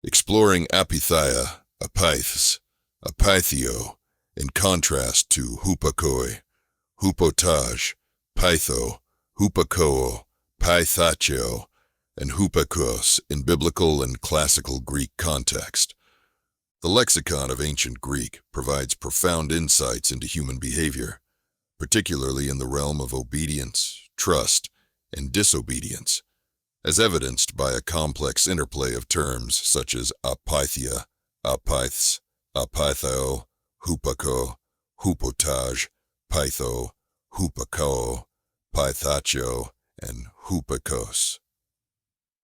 exploring Apeitheia, Apeiths, Apeitheo, in contrast to Hupakoe, Hupotage, Peitho, Hupakoe, Peithatcheo, and Hupakoos in biblical and classical Greek context. The lexicon of ancient Greek provides profound insights into human behavior, particularly in the realm of obedience, trust, and disobedience, as evidenced by a complex interplay of terms such as Apeitheia, Apeiths, Apeitheo, Hupakoe, Hupotage, Peitho, Hupakoe, Peithatcheo, and Hupakoos.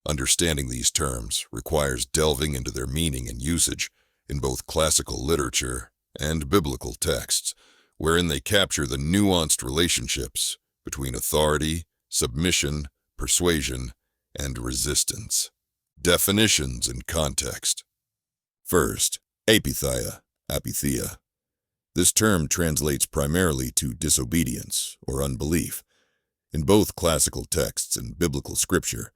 Understanding these terms requires delving into their meaning and usage in both classical literature and biblical texts, wherein they capture the nuanced relationships between authority, submission, persuasion, and resistance. Definitions and context. First, Apeitheia, Apeitheia. This term translates primarily to disobedience or unbelief. In both classical texts and biblical scripture,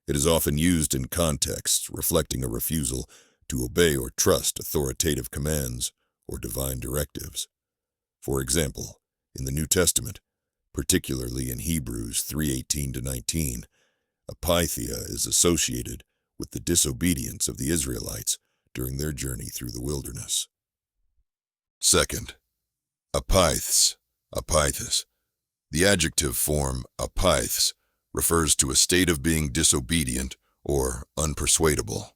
it is often used in contexts reflecting a refusal to obey or trust authoritative commands or divine directives. For example, in the New Testament, particularly in Hebrews 3:18-19, Apeitheia is associated with the disobedience of the Israelites during their journey through the wilderness. Second, Apeiths, Apeithis. The adjective form Apeiths refers to a state of being disobedient or unpersuadable.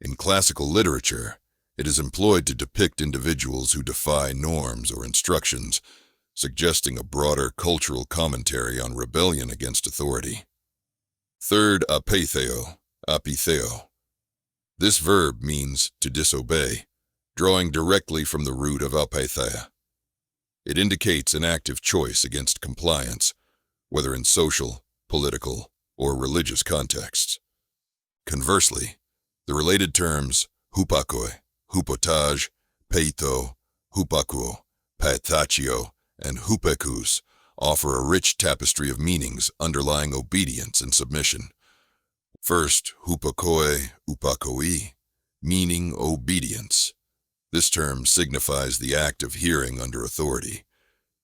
In classical literature, it is employed to depict individuals who defy norms or instructions, suggesting a broader cultural commentary on rebellion against authority. Third, Apeitheo, Apeitheo. This verb means to disobey, drawing directly from the root of Apeitheia. It indicates an active choice against compliance, whether in social, political, or religious contexts. Conversely, the related terms Hupakoe, Hupotage, Peitho, Hupakouo, Peithatcheo, and Hupekoos offer a rich tapestry of meanings underlying obedience and submission. First, Hupakoe, Hupakoe, meaning obedience. This term signifies the act of hearing under authority.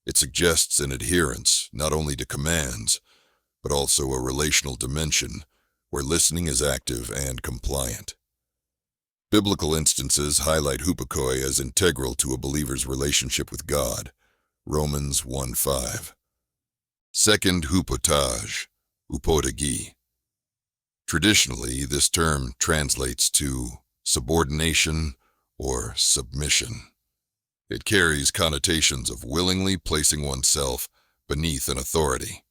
It suggests an adherence not only to commands, but also a relational dimension where listening is active and compliant. Biblical instances highlight Hupakoe as integral to a believer's relationship with God, Romans 1:5. Second, Hupotage, Hupotage. Traditionally, this term translates to subordination or submission. It carries connotations of willingly placing oneself beneath an authority,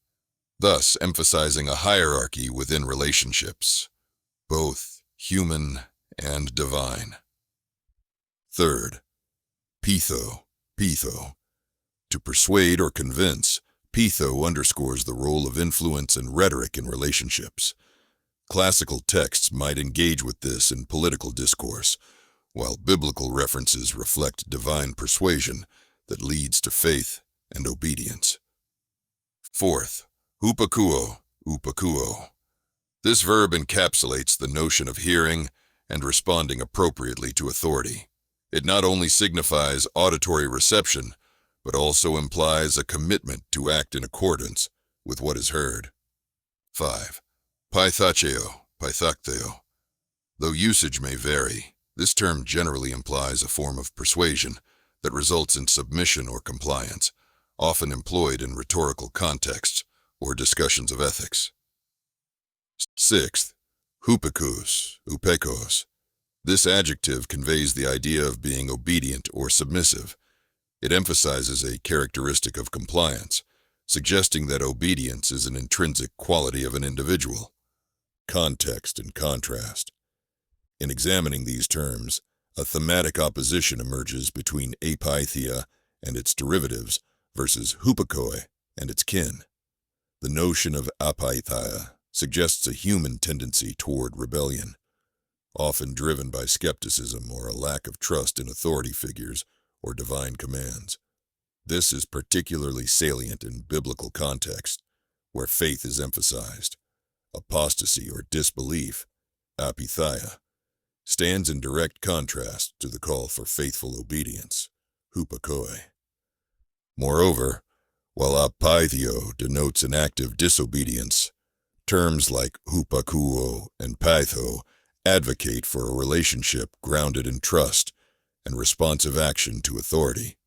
thus emphasizing a hierarchy within relationships, both human and divine. Third, Peitho, Peitho. To persuade or convince, Peitho underscores the role of influence and rhetoric in relationships. Classical texts might engage with this in political discourse, while biblical references reflect divine persuasion that leads to faith and obedience. Fourth, Hupakouo, Hupakouo. This verb encapsulates the notion of hearing and responding appropriately to authority. It not only signifies auditory reception, but also implies a commitment to act in accordance with what is heard. 5. Peithatcheo, Peithatcheo. Though usage may vary, this term generally implies a form of persuasion that results in submission or compliance, often employed in rhetorical contexts or discussions of ethics. Sixth, Hupakoos, Hupekoos. This adjective conveys the idea of being obedient or submissive. It emphasizes a characteristic of compliance, suggesting that obedience is an intrinsic quality of an individual. Context and contrast. In examining these terms, a thematic opposition emerges between Apeithea and its derivatives versus Hupakoe and its kin. The notion of Apeithea suggests a human tendency toward rebellion, often driven by skepticism or a lack of trust in authority figures or divine commands. This is particularly salient in biblical context, where faith is emphasized. Apostasy or disbelief, Apeithea, stands in direct contrast to the call for faithful obedience, Hupakoe. Moreover, while Apeitheo denotes an active disobedience, terms like Hupakouo and Peitho advocate for a relationship grounded in trust and responsive action to authority.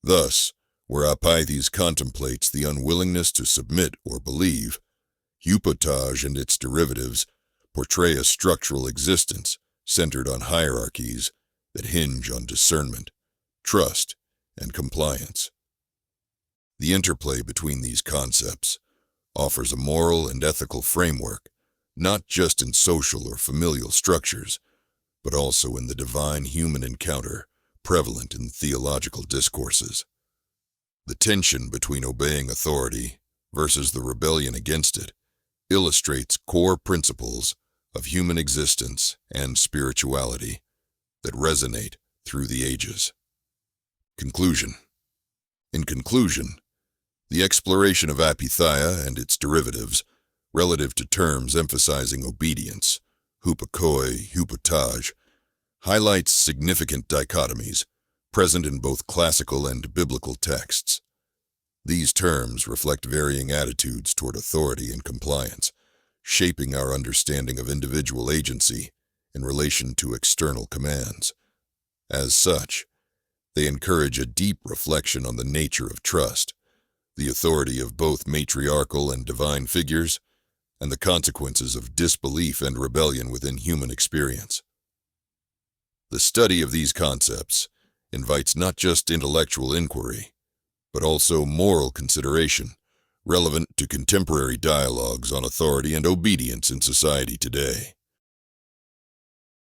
Thus, where Apeithes contemplates the unwillingness to submit or believe, Hupotage and its derivatives portray a structural existence centered on hierarchies that hinge on discernment, trust, and compliance. The interplay between these concepts offers a moral and ethical framework, not just in social or familial structures, but also in the divine human encounter prevalent in theological discourses. The tension between obeying authority versus the rebellion against it illustrates core principles of human existence and spirituality that resonate through the ages. Conclusion. In conclusion, the exploration of Apeitheia and its derivatives relative to terms emphasizing obedience, Hupakoe, Hupotage, highlights significant dichotomies present in both classical and biblical texts. These terms reflect varying attitudes toward authority and compliance, shaping our understanding of individual agency in relation to external commands. As such, they encourage a deep reflection on the nature of trust, the authority of both matriarchal and divine figures, and the consequences of disbelief and rebellion within human experience. The study of these concepts invites not just intellectual inquiry, but also moral consideration, relevant to contemporary dialogues on authority and obedience in society today.